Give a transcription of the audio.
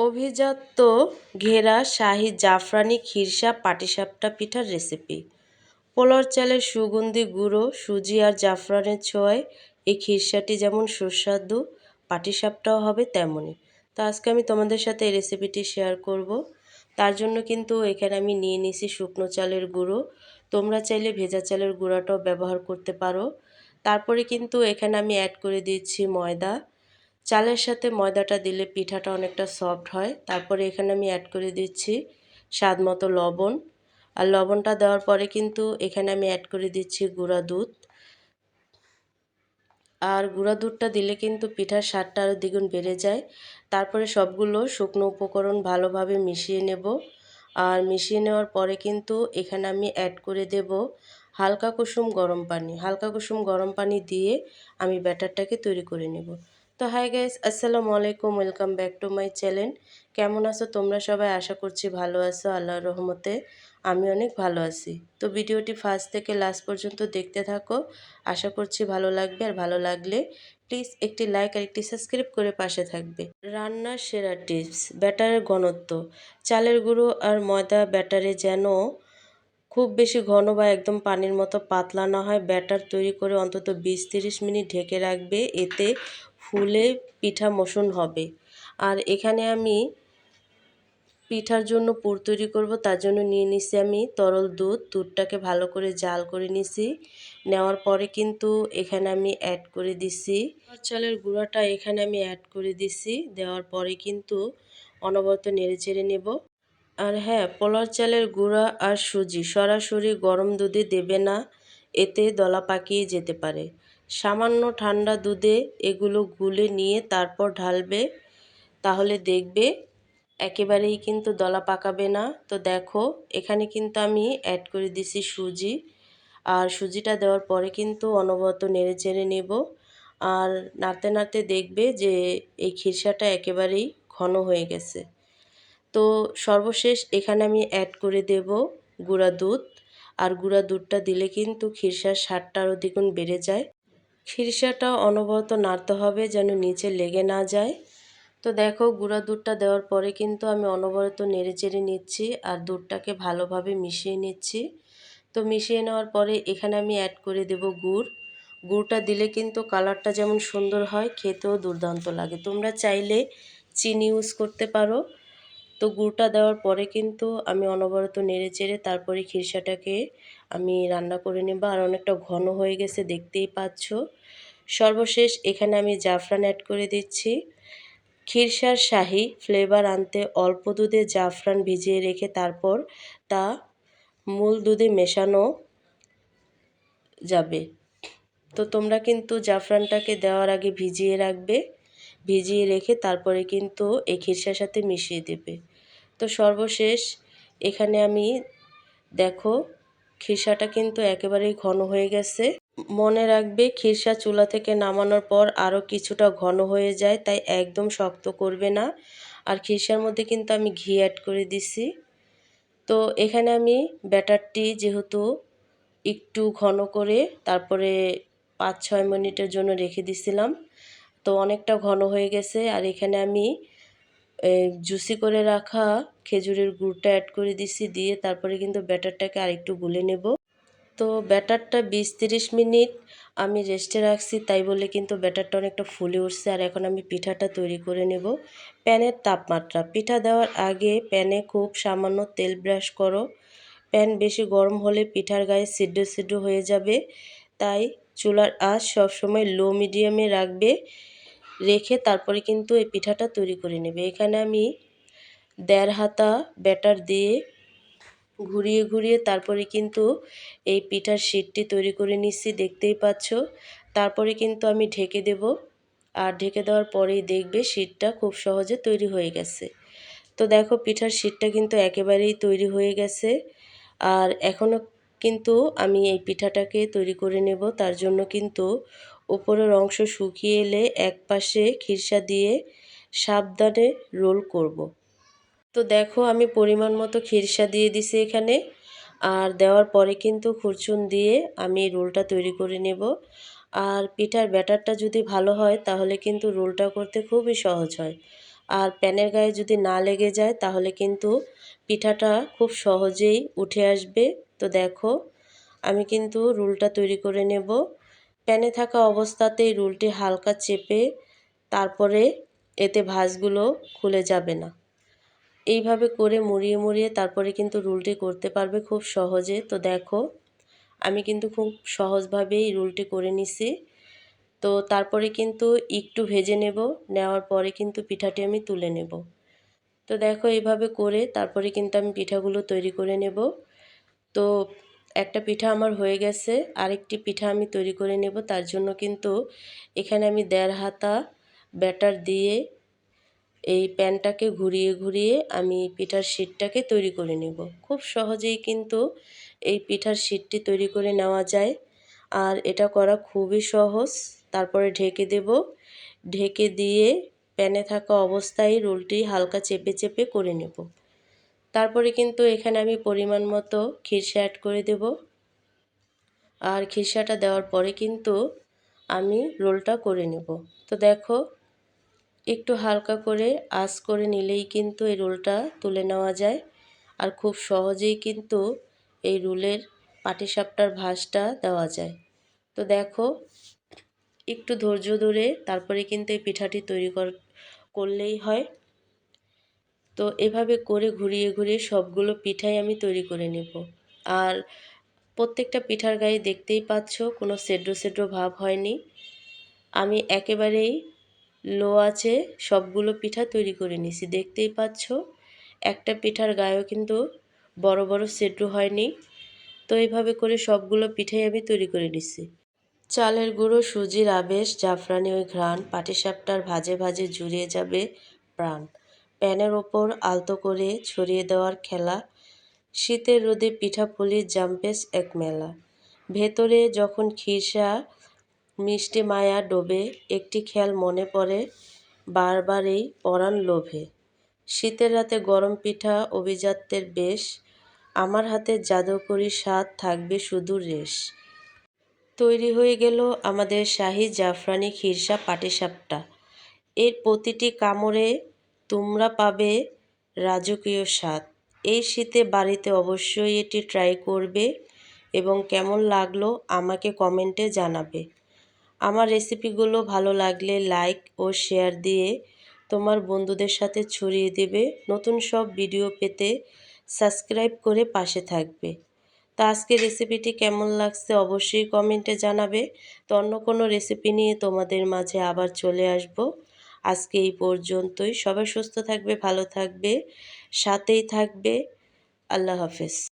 অভিজাত ঘেরা শাহী জাফরানি খিরসা পাটিসাপটা পিঠার রেসিপি। পোলার চালের সুগন্ধি গুঁড়ো, সুজি আর জাফরানের ছোঁয়ায় এই খিরসাটি যেমন সুস্বাদু, পাটিসাপটাও হবে তেমনই। তো আজকে আমি তোমাদের সাথে এই রেসিপিটি শেয়ার করব। তার জন্য কিন্তু এখানে আমি নিয়ে নিয়েছি শুকনো চালের গুঁড়ো। তোমরা চাইলে ভেজা চালের গুঁড়াটাও ব্যবহার করতে পারো। তারপরে কিন্তু এখানে আমি অ্যাড করে দিচ্ছি ময়দা। চালের সাথে ময়দাটা দিলে পিঠাটা অনেকটা সফট হয়। তারপরে এখানে আমি অ্যাড করে দিচ্ছি স্বাদ মতো লবণ। আর লবণটা দেওয়ার পরে কিন্তু এখানে আমি অ্যাড করে দিচ্ছি গুঁড়া দুধ। আর গুঁড়া দুধটা দিলে কিন্তু পিঠার স্বাদটা আরও দ্বিগুণ বেড়ে যায়। তারপরে সবগুলো শুকনো উপকরণ ভালোভাবে মিশিয়ে নেব। আর মিশিয়ে নেওয়ার পরে কিন্তু এখানে আমি অ্যাড করে দেব হালকা কুসুম গরম পানি। হালকা কুসুম গরম পানি দিয়ে আমি ব্যাটারটাকে তৈরি করে নেব। তো হাই গাইস, আসসালামু আলাইকুম, welcome back to my channel. কেমন আছো তোমরা সবাই? আশা করছি ভালো আছো, আল্লাহর রহমতে আমি অনেক ভালো আছি। তো ভিডিওটি ফার্স্ট থেকে লাস্ট পর্যন্ত দেখতে থাকো, আশা করছি ভালো লাগবে। আর ভালো লাগলে প্লিজ একটি লাইক আর একটি সাবস্ক্রাইব করে পাশে থাকবে। রান্নার সেরা টিপস, ব্যাটারের ঘনত্ব। চালের গুঁড়ো আর ময়দা ব্যাটারে যেন খুব বেশি ঘন বা একদম পানির মতো পাতলা না হয়। ব্যাটার তৈরি করে অন্তত 20-30 মিনিট ঢেকে রাখবে, এতে ফুলে পিঠা মসৃণ হবে। আর এখানে আমি পিঠার জন্য পুর তৈরি করব, তার জন্য নিয়ে নিছি আমি তরল দুধ। দুধটাকে ভালো করে জাল করে নিছি। নেওয়ার পরে কিন্তু এখানে আমি অ্যাড করে দিছি চালের গুঁড়াটা, এখানে আমি অ্যাড করে দিছি। দেওয়ার পরে কিন্তু অনবরত নেড়েচেড়ে নেব। আর হ্যাঁ, পোলার চালের গুঁড়া আর সুজি সরাসরি গরম দুধে দেবে না, এতে দলা পাকিয়ে যেতে পারে। সামান্য ঠান্ডা দুধে এগুলো গুলে নিয়ে তারপর ঢালবে, তাহলে দেখবে একেবারেই কিন্তু দলা পাকাবে না। তো দেখো এখানে কিন্তু আমি অ্যাড করে দিছি সুজি। আর সুজিটা দেওয়ার পরে কিন্তু অনবরত নেড়েচেড়ে নেব। আর নাড়তে নাড়তে দেখবে যে এই খিরসাটা একেবারেই ঘন হয়ে গেছে। তো সর্বশেষ এখানে আমি অ্যাড করে দেব গুঁড়া দুধ। আর গুঁড়া দুধটা দিলে কিন্তু খিরসার স্বাদটা আরও দ্বিগুণ বেড়ে যায়। খিরসাটা অনবরত নাড়তে হবে যেন নিচে লেগে না যায়। তো দেখো গুঁড়া দুধটা দেওয়ার পরে কিন্তু আমি অনবরত নেড়েচেড়ে নিচ্ছি আর দুধটাকে ভালোভাবে মিশিয়ে নিচ্ছি। তো মিশিয়ে নেওয়ার পরে এখানে আমি অ্যাড করে দেব গুড়। গুড়টা দিলে কিন্তু কালারটা যেমন সুন্দর হয়, খেতেও দুর্দান্ত লাগে। তোমরা চাইলে চিনি ইউজ করতে পারো। তো গুড়টা দেওয়ার পরে কিন্তু আমি অনবরত নেড়েচেড়ে তারপরে খিরসাটাকে আমি রান্না করে নেব। আর অনেকটা ঘন হয়ে গেছে, দেখতেই পাচ্ছ। সর্বশেষ এখানে আমি জাফরান অ্যাড করে দিচ্ছি। খিরসার শাহী ফ্লেভার আনতে অল্প দুধে জাফরান ভিজিয়ে রেখে তারপর তা মূল দুধে মেশানো যাবে। তো তোমরা কিন্তু জাফরানটাকে দেওয়ার আগে ভিজিয়ে রাখবে, ভিজিয়ে রেখে তারপরে কিন্তু এই খিরসার সাথে মিশিয়ে দেবে। তো সর্বশেষ এখানে আমি দেখো খিরসাটা কিন্তু একেবারেই ঘন হয়ে গেছে। মনে রাখবে খিরসা চুলা থেকে নামানোর পর আরও কিছুটা ঘন হয়ে যায়, তাই একদম শক্ত করবে না। আর খিরসার মধ্যে কিন্তু আমি ঘি অ্যাড করে দিছি। তো এখানে আমি ব্যাটারটি যেহেতু একটু ঘন করে তারপরে 5-6 মিনিটের জন্য রেখে দিছিলাম, তো অনেকটা ঘন হয়ে গেছে। আর এখানে আমি জুসি করে রাখা খেজুরের গুড়টা অ্যাড করে দিছি, দিয়ে তারপরে কিন্তু ব্যাটারটাকে আরেকটু গুলে নেব। তো ব্যাটারটা 20-30 মিনিট আমি রেস্টে রাখছি, তাই বলে কিন্তু ব্যাটারটা অনেকটা ফুলে উঠছে। আর এখন আমি পিঠাটা তৈরি করে নেব। প্যানের তাপমাত্রা, পিঠা দেওয়ার আগে প্যানে খুব সামান্য তেল ব্রাশ করো। প্যান বেশি গরম হলে পিঠার গায়ে ছিদ্র ছিদ্র হয়ে যাবে, তাই চুলার আঁচ সবসময় লো মিডিয়ামে রাখবে। রেখে তারপরে কিন্তু এই পিঠাটা তৈরি করে নেবে। এখানে আমি 1.5 হাতা ব্যাটার দিয়ে ঘুরিয়ে ঘুরিয়ে তারপরে কিন্তু এই পিঠার শিটটি তৈরি করে নিচ্ছি, দেখতেই পাচ্ছ। তারপরে কিন্তু আমি ঢেকে দেব। আর ঢেকে দেওয়ার পরেই দেখবে শিটটা খুব সহজে তৈরি হয়ে গেছে। তো দেখো পিঠার শিটটা কিন্তু একেবারেই তৈরি হয়ে গেছে। আর এখনও কিন্তু আমি এই পিঠাটাকে তৈরি করে নেব। তার জন্য কিন্তু উপরের অংশ শুকিয়ে এলে এক পাশে খিরসা দিয়ে সাবধানে রোল করব। তো দেখো আমি পরিমাণ মতো খিরসা দিয়ে দিছি এখানে। আর দেওয়ার পরে কিন্তু খুরচুন দিয়ে আমি রোলটা তৈরি করে নেব। আর পিঠার ব্যাটারটা যদি ভালো হয় তাহলে কিন্তু রোলটা করতে খুবই সহজ হয়। আর প্যানের গায়ে যদি না লেগে যায় তাহলে কিন্তু পিঠাটা খুব সহজেই উঠে আসবে। তো দেখো আমি কিন্তু রুলটা তৈরি করে নেব। প্যানে থাকা অবস্থাতেই রুলটি হালকা চেপে তারপরে এতে ভাঁজগুলো খুলে যাবে না। এইভাবে করে মুড়িয়ে মুড়িয়ে তারপরে কিন্তু রুলটি করতে পারবে খুব সহজে। তো দেখো আমি কিন্তু খুব সহজভাবেই রুলটি করে নিছি। তো তারপরে কিন্তু একটু ভেজে নেব, নেওয়ার পরে কিন্তু পিঠাটি আমি তুলে নেব। তো দেখো এইভাবে করে তারপরে কিন্তু আমি পিঠাগুলো তৈরি করে নেব। তো একটা পিঠা আমার হয়ে গেছে, আরেকটি পিঠা আমি তৈরি করে নেব। তার জন্য কিন্তু এখানে আমি 1.5 হাতা ব্যাটার দিয়ে এই প্যানটাকে ঘুরিয়ে ঘুরিয়ে আমি পিঠার শিটটাকে তৈরি করে নেব। খুব সহজেই কিন্তু এই পিঠার শিটটি তৈরি করে নেওয়া যায়, আর এটা করা খুবই সহজ। তারপরে ঢেকে দেব, ঢেকে দিয়ে প্যানে থাকা অবস্থায় রোলটি হালকা চেপে চেপে করে নেব। তারপরে কিন্তু এখানে আমি পরিমাণ মতো খিরসা অ্যাড করে দেব, আর খিরসাটা দেওয়ার পরে কিন্তু আমি রোলটা করে নেব। তো দেখো একটু হালকা করে আঁচ করে নিলেই কিন্তু এই রোলটা তুলে নেওয়া যায়, আর খুব সহজেই কিন্তু এই রোলের পাটিসাপটার ভাঁজটা দেওয়া যায়। তো দেখো একটু ধৈর্য ধরে তারপরে কিন্তু এই পিঠাটি তৈরি করলেই হয়। তো এভাবে করে ঘুরিয়ে ঘুরিয়ে সবগুলো পিঠাই আমি তৈরি করে নেব। আর প্রত্যেকটা পিঠার গায়ে দেখতেই পাচ্ছ কোনো সেড্ডো সেড্ডো ভাব হয়নি। আমি একেবারেই লো আঁচে সবগুলো পিঠা তৈরি করে নিছি, দেখতেই পাচ্ছ। একটা পিঠার গায়েও কিন্তু বড় বড় সেড্ডো হয়নি। তো এইভাবে করে সবগুলো পিঠাই আমি তৈরি করে নিছি। চালের গুঁড়ো, সুজির আবেশ, জাফরানি ওই ঘ্রাণ, পাটিসাপটার ভাজে ভাজে জুড়িয়ে যাবে প্রাণ। প্যানের ওপর আলতো করে ছড়িয়ে দেওয়ার খেলা, শীতের রোদে পিঠাপুলির জাম্পেস এক মেলা। ভেতরে যখন খিরসা মিষ্টি মায়া ডোবে, একটি খেয়াল মনে পড়ে বারবারই পরাণ লোভে। শীতের রাতে গরম পিঠা অভিজাত্যের বেশ, আমার হাতে জাদুকরি স্বাদ থাকবে শুধু রেশ। তৈরি হয়ে গেল আমাদের শাহী জাফরানি খিরসা পাটিসাপটা। এর প্রতিটি কামড়ে তোমরা পাবে রাজকীয় স্বাদ। এই শীতে বাড়িতে অবশ্যই এটি ট্রাই করবে এবং কেমন লাগলো আমাকে কমেন্টে জানাবে। আমার রেসিপিগুলো ভালো লাগলে লাইক ও শেয়ার দিয়ে তোমার বন্ধুদের সাথে ছড়িয়ে দেবে। নতুন সব ভিডিও পেতে সাবস্ক্রাইব করে পাশে থাকবে। তো আজকের রেসিপিটি কেমন লাগছে অবশ্যই কমেন্টে জানাবে। তো অন্য কোনো রেসিপি নিয়ে তোমাদের মাঝে আবার চলে আসব। আজকে এই পর্যন্তই। সবাই সুস্থ থাকবে, ভালো থাকবে, সাথেই থাকবে। আল্লাহ হাফেজ।